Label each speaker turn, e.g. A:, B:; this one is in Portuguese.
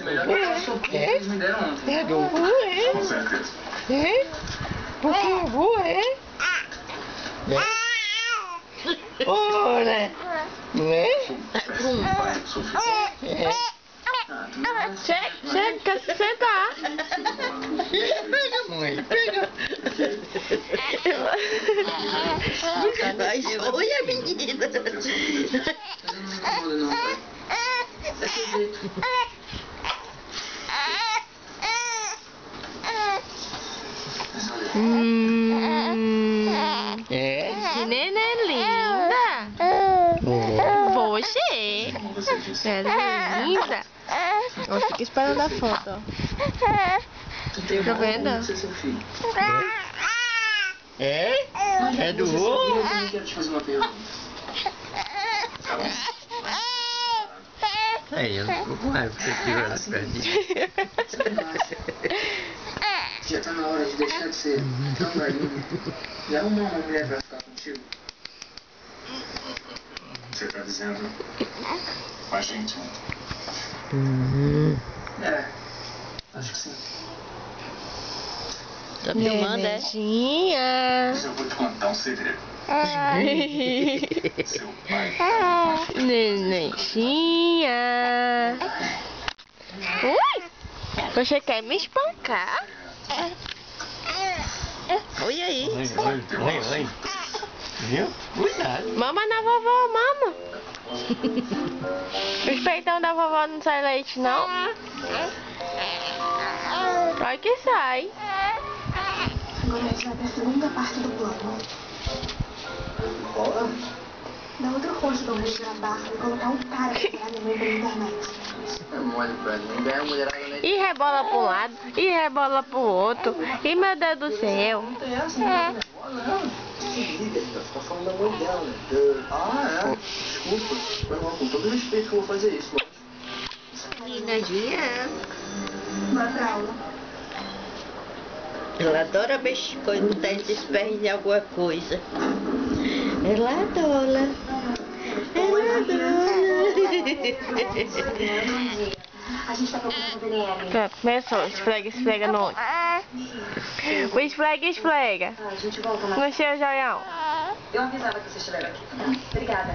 A: Melhor que a sopa que eles me deram ontem.
B: É do cu, é?
C: Com certeza.
B: É? Porque o bu é? Ora! Né? É.
D: Chega, sentar.
B: Pega, mãe, pega. Olha, menina.
A: Mas eu não me incomodo não, pai. Desse jeito.
B: É?
D: Que neném linda. Você.
C: Como você disse.
D: Ela é linda. Eu fico esperando a foto, ó. Tá vendo?
A: Não sei seu filho.
B: É? É do
A: Eu
B: ovo?
A: também quero te fazer uma pergunta.
C: Tá bom.
B: Aí, eu não vou mais porque aqui vai perto.
A: Você não acha? Já tá na hora de deixar de ser tão galinha e arrumar uma mulher pra ficar contigo.
C: Você tá dizendo com a gente, né?
A: É, acho que sim.
D: Tá filmando, é?
C: Mas eu vou te contar um segredo. Seu pai
D: Nenenzinha. Ui! Você quer me espancar? Oi aí.
B: Oi. Viu? Cuidado.
D: Mama na vovó, mama. Os peitão da vovó não sai leite, não? Olha que sai.
E: Agora a gente vai pra segunda parte do plano.
A: Bola?
E: Dar outro rosto pra mostrar a barra e colocar um cara pra tirar minha mãe pela internet.
A: É mole pra mim. Ganhar mulherada na
D: E rebola pra um lado, e rebola pro outro. E meu Deus do céu.
A: Não tem essa, não tem bola, não. Desliga, você tá falando da mãe dela, né? Ah, é. Desculpa. Foi mal, com todo respeito que eu vou fazer isso, lógico.
D: Lindazinha.
E: Bora pra aula.
B: Ela adora mexer, botar esses pés em alguma coisa. Ela adora.
E: A gente tá procurando o VNL.
D: Pronto, começou. Esfrega no olho. O esfrega.
E: A gente volta lá.
D: No seu joião.
E: Eu avisava que você estiver aqui. Obrigada.